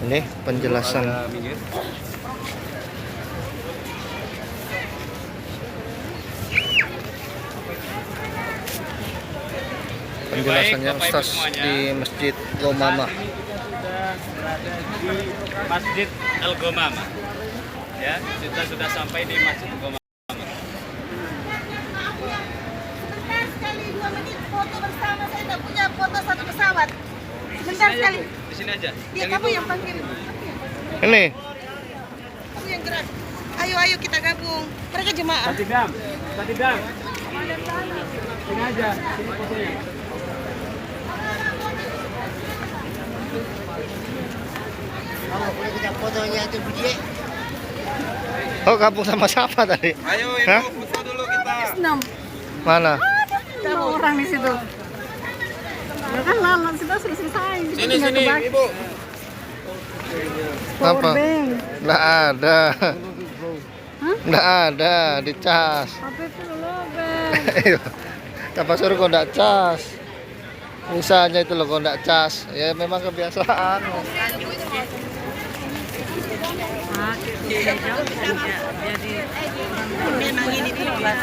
Ini penjelasan. Penjelasannya Ustaz di Masjid Gomama. Masjid Al Gomama. Ya, kita sudah sampai di Masjid Gomama. Sebentar sekali 2 menit foto bersama, saya tak punya foto satu pesawat. Sebentar sekali. Di sini aja. Dia kamu yang panggil. Ini Kamu yang gerak. Ayo ayo kita gabung. Mereka jemaah. Tadi dam. Sini aja, sini fotonya. Boleh kita fotonya itu video. oh gabung sama siapa tadi? Ayo Hah? ibu, foto dulu kita. 6. Mana? Ada orang di situ. Ya kan lama sudah selesai. Sini ibu. Apa? Nggak ada. Nggak ada dicas. HP itu lobeng. Siapa suruh kok nggak cas? Misalnya itu loh kok nggak cas. Ya memang kebiasaan. Memang ini juga.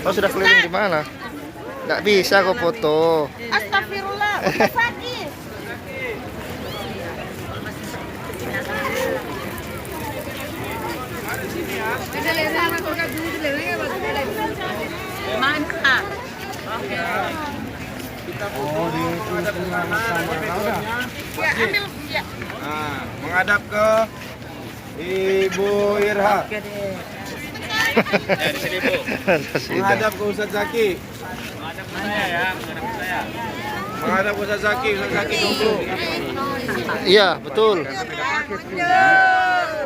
Oh sudah keliling di mana? Nggak bisa kok foto. Astagfirullah, udah sakit. Mantap. Ya, ambil ya. Nah, menghadap ke Ibu Irha. Ya, di sini Bu. Menghadap ke Ustadz Zaki. Menghadap ke saya ya, menghadap ke saya. Menghadap ke Ustadz Zaki dulu. Iya betul.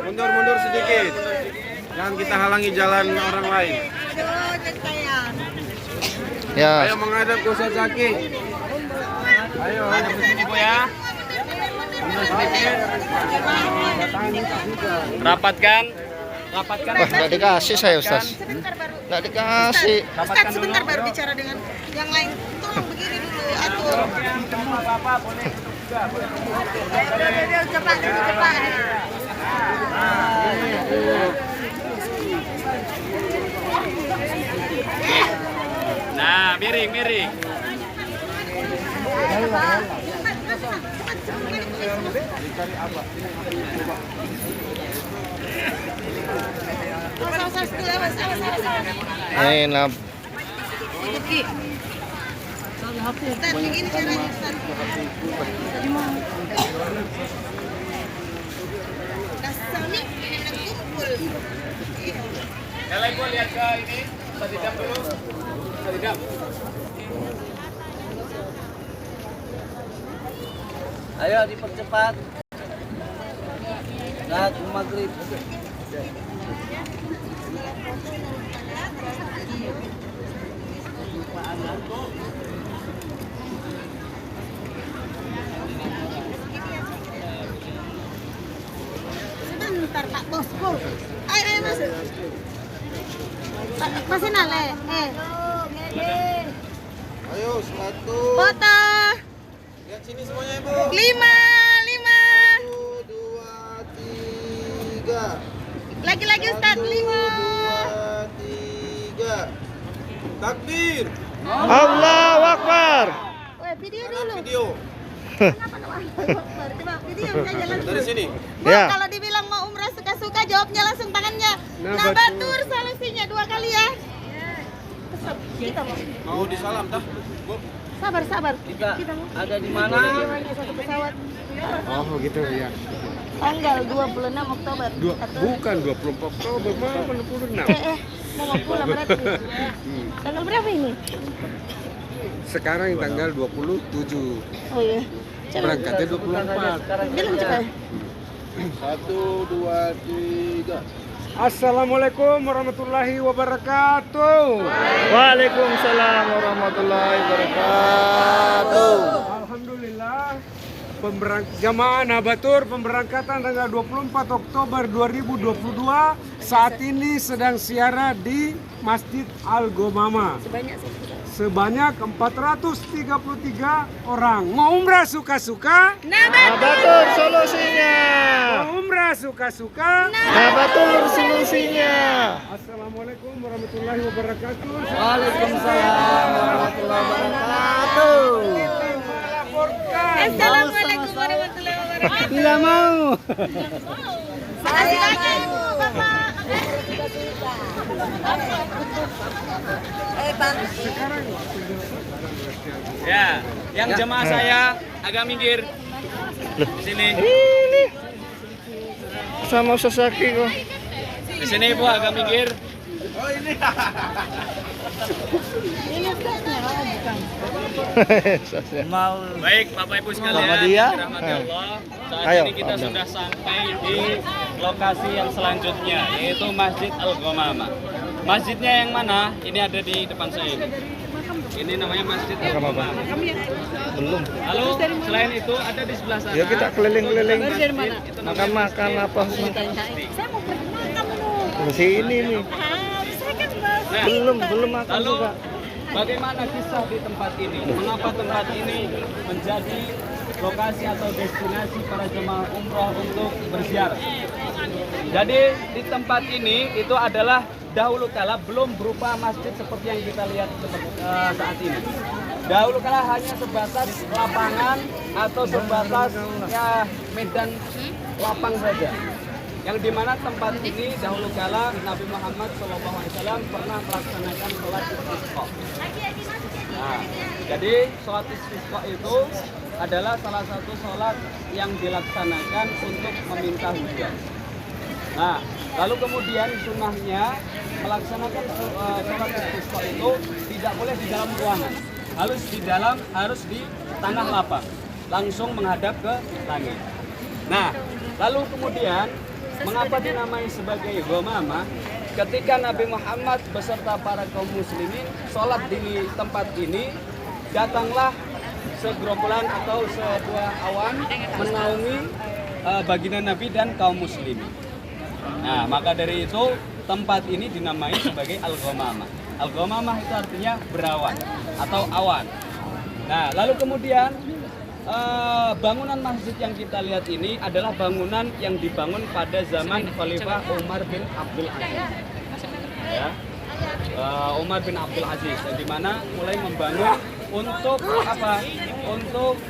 Mundur sedikit. Jangan kita halangi jalan orang lain. Ya. Ayo menghadap ke Ustadz Zaki. Ayo, hadap ke sini Bu ya. Mundur sedikit. Rapatkan. Wah nggak dikasih saya Ustaz. Sebentar baru. Nggak dikasih. Ustaz sebentar baru bicara dengan yang lain. Tolong begini dulu atur. Bapak boleh duduk juga. Cepat. Nah, miring. Awas dulu, awas. Enak. Ustaz, begini caranya Ustaz. Dasami enak kumpul. Nyalain Bu, lihat ke ini. Tadi jam dulu. Tadi jam. Ayo dipercepat. Nah, maghrib. Sebentar Pak Bosku. Ayo masuk. Masih nale. Ayo, 1. Foto. Lihat sini semuanya, Ibu. 5. 1, 2, 3. Lagi Ustaz, 5. 2, 3. Takbir. Allahu Akbar. Weh, video dulu. Video. Coba video saya langsung. Dari sini. Bu, Ya. kalau dibilang mau umrah suka-suka, jawabnya langsung tangannya. Nah, batur solusinya 2 kali ya. Kita mau. Mau disalam tah? Bu. Sabar. Kita mau. ada di mana? Sewanya satu pesawat. Oh gitu ya. Tanggal 26 Oktober. Bukan 24 Oktober, malah 26. Mau pulang berarti. Tanggal berapa ini? Sekarang yang tanggal 27. Oh iya. Berangkatnya 24. Bilang cepat. 1, 2, 3. Assalamualaikum warahmatullahi wabarakatuh. Waalaikumsalam warahmatullahi wabarakatuh. Alhamdulillah Jamaah Nabatur pemberangkatan tanggal 24 Oktober 2022 saat ini sedang siara di Masjid Al-Ghamamah. Sebanyak 433 orang. Mau umrah suka-suka? Nabatur solusinya. Mau umrah suka-suka? Nabatur solusinya. Assalamualaikum warahmatullahi wabarakatuh. Waalaikumsalam warahmatullahi wabarakatuh. Melaporkan. Assalamualaikum warahmatullahi wabarakatuh. Tidak mau. Makasih banyak Bapak. Ya, yang jemaah saya agak minggir. Sini. Ini sama Sasaki kok. Di sini Bu agak minggir. Baik, Bapak Ibu sekalian, Muhammadiyah. dirahmati Allah. Saat Ayo, ini kita ambil. sudah sampai di lokasi yang selanjutnya, yaitu Masjid Al-Ghamamah. Masjidnya yang mana? Ini ada di depan saya ini. Ini namanya Masjid Al-Ghamamah. Belum. Lalu selain itu ada di sebelah sana. Ya kita keliling-keliling. Itu namanya Makan-makan apa? Saya mau pergi makan dulu. Di sini nih. Saya kan baru. Belum makan Lalu juga. bagaimana kisah di tempat ini? Mengapa tempat ini menjadi lokasi atau destinasi para jemaah umroh untuk berziarah? Jadi di tempat ini itu adalah dahulu kala belum berupa masjid seperti yang kita lihat saat ini. Dahulu kala hanya sebatas lapangan atau sebatas ya medan lapang saja. Yang dimana tempat ini dahulu kala Nabi Muhammad SAW pernah melaksanakan sholat istisqa. Nah, jadi sholat istisqa itu adalah salah satu sholat yang dilaksanakan untuk meminta hujan. Nah, lalu kemudian sunnahnya melaksanakan sholat istisqa itu tidak boleh di dalam ruangan, harus di tanah lapang, langsung menghadap ke langit. Nah, lalu kemudian mengapa dinamai sebagai Ghamamah? Ketika Nabi Muhammad beserta para kaum muslimin sholat di tempat ini, datanglah segerombolan atau sebuah awan menaungi baginda Nabi dan kaum muslimin. Nah, maka dari itu tempat ini dinamai sebagai Al-Ghamamah. Al-Ghamamah itu artinya berawan atau awan. Nah, lalu kemudian bangunan masjid yang kita lihat ini adalah bangunan yang dibangun pada zaman Khalifah Umar bin Abdul Aziz. Ya. Umar bin Abdul Aziz, yang dimana mulai membangun untuk apa? Untuk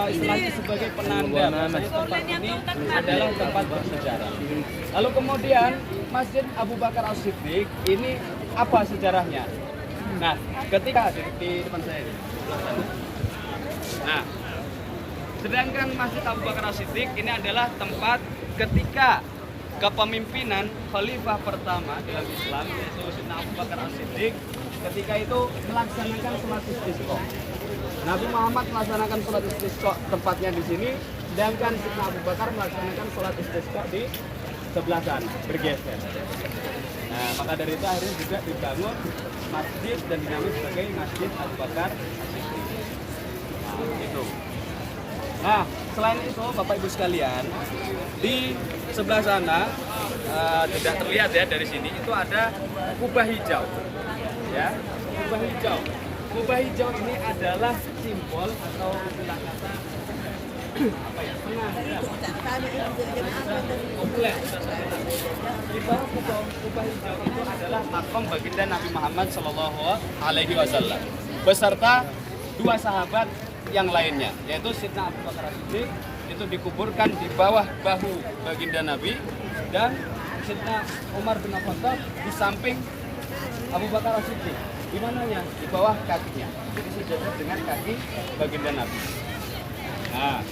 istilahnya sebagai penanda bahwasanya tempat ini adalah tempat bersejarah. Lalu kemudian Masjid Abu Bakar As-Siddiq ini apa sejarahnya? Nah, ketika di depan saya ini. Nah, sedangkan Masjid Abu Bakar As-Siddiq ini adalah tempat ketika kepemimpinan Khalifah pertama dalam Islam, yaitu Sayyidina Abu Bakar As-Siddiq, ketika itu melaksanakan sholat istisqa. Nabi Muhammad melaksanakan sholat istisqa tempatnya di sini, sedangkan Sayyidina Abu Bakar melaksanakan sholat istisqa di sebelah sana, bergeser. Nah, maka dari itu akhirnya juga dibangun masjid dan dinamai sebagai Masjid Abu Bakar As-Siddiq. Nah, itu. Nah, selain itu Bapak Ibu sekalian, di sebelah sana tidak terlihat ya dari sini, itu ada kubah hijau. Ya, kubah hijau. Kubah hijau ini adalah simbol atau kata apa ya? Kompleks. Di bawah kubah hijau itu adalah makom baginda Nabi Muhammad SAW beserta dua sahabat yang lainnya, yaitu Sayyidina Abu Bakar As-Siddiq itu dikuburkan di bawah bahu baginda Nabi, dan Sayyidina Umar bin Khattab di samping Abu Bakar As-Siddiq. Di mananya? Di bawah kakinya. Jadi sejajar dengan kaki baginda Nabi. Nah,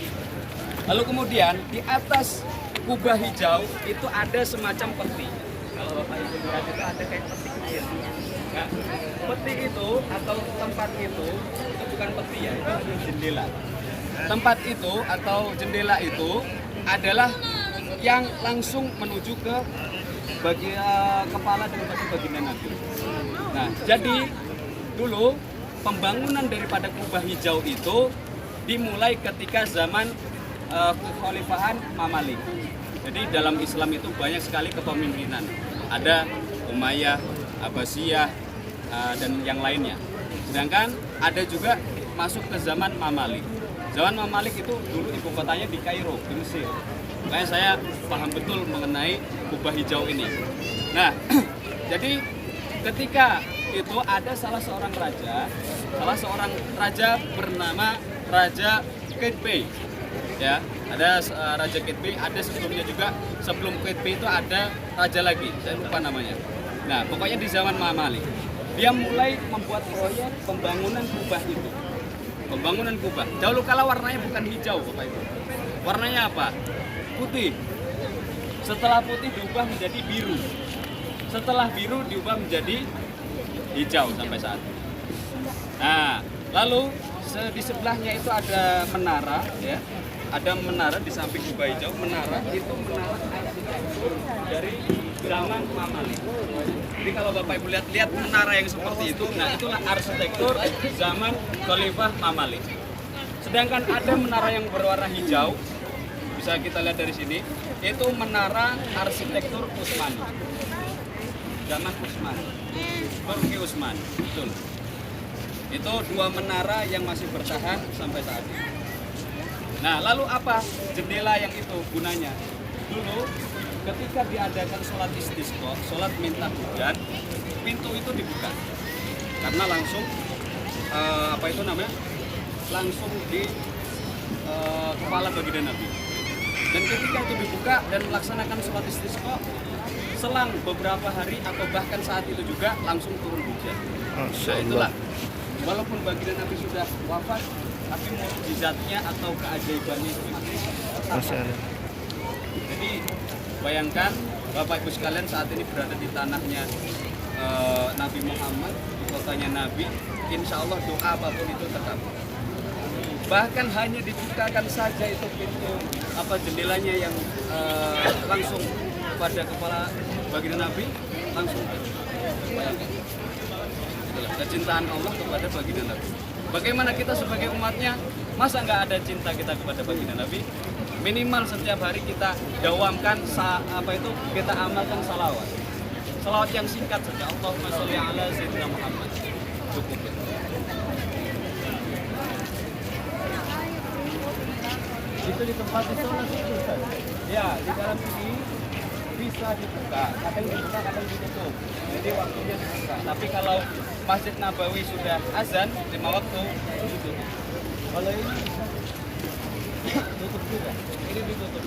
lalu kemudian di atas kubah hijau itu ada semacam peti. Kalau Bapak Ibu lihat itu ada kayak peti kecil. Nah, peti itu atau tempat itu bukan peti ya, itu adalah jendela. Tempat itu atau jendela itu adalah yang langsung menuju ke kepala dan kaki baginda Nabi. Nah, jadi dulu pembangunan daripada kubah hijau itu dimulai ketika zaman kekhalifahan Mamalik. Jadi dalam Islam itu banyak sekali kepemimpinan. Ada Umayyah, Abbasiyah, dan yang lainnya. Sedangkan ada juga masuk ke zaman Mamalik. Zaman Mamalik itu dulu ibu kotanya di Kairo, di Mesir. Makanya saya paham betul mengenai kubah hijau ini. Nah, jadi ketika itu ada salah seorang raja bernama Raja Qutb. Ya, ada Raja Qutb, ada sebelumnya juga, sebelum Qutb itu ada raja lagi, saya lupa namanya. Nah, pokoknya di zaman Mamalik, dia mulai membuat proyek pembangunan kubah itu. Pembangunan kubah. Dahulu kala warnanya bukan hijau, Bapak Ibu. Warnanya apa? Putih. Setelah putih diubah menjadi biru. Setelah biru diubah menjadi hijau sampai saat ini. Nah, lalu di sebelahnya itu ada menara, ya. Ada menara di samping kubah hijau. Menara itu menara arsitektur dari zaman Mamalik. Jadi kalau Bapak Ibu lihat menara yang seperti itu, nah itulah arsitektur zaman Khalifah Mamalik. Sedangkan ada menara yang berwarna hijau, bisa kita lihat dari sini, itu menara arsitektur Utsmani. Zaman Utsmani, Turki Utsmani, betul. Itu dua menara yang masih bertahan sampai saat ini. Nah, lalu apa jendela yang itu gunanya? Dulu ketika diadakan sholat istisqa, sholat minta hujan, pintu itu dibuka karena langsung langsung di kepala baginda Nabi. Dan ketika itu dibuka dan melaksanakan sholat istisqa, selang beberapa hari atau bahkan saat itu juga langsung turun hujan. Nah, itulah. Walaupun baginda Nabi sudah wafat, tapi mukjizatnya atau keajaibannya itu masih ada. Jadi bayangkan Bapak Ibu sekalian saat ini berada di tanahnya Nabi Muhammad, di kotanya Nabi, insya Allah doa apapun itu terkabul. Bahkan hanya dibukakan saja itu pintu jendelanya yang langsung pada kepala baginda Nabi, langsung bayangkan. Itulah kecintaan Allah kepada baginda Nabi. Bagaimana kita sebagai umatnya, masa nggak ada cinta kita kepada baginda Nabi? Minimal setiap hari kita dawamkan kita amalkan salawat. Salawat yang singkat saja, Allahumma sholli ala sayyidina Muhammad. Cukup ya. Itu di tempat sholat itu, Ustaz. Ya, di dalam ini bisa dibuka, kadang dibuka, kadang ditutup. Jadi waktunya dibuka. Tapi kalau Masjid Nabawi sudah azan 5 waktu, ditutup. Kalau ini tutup juga, ini ditutup.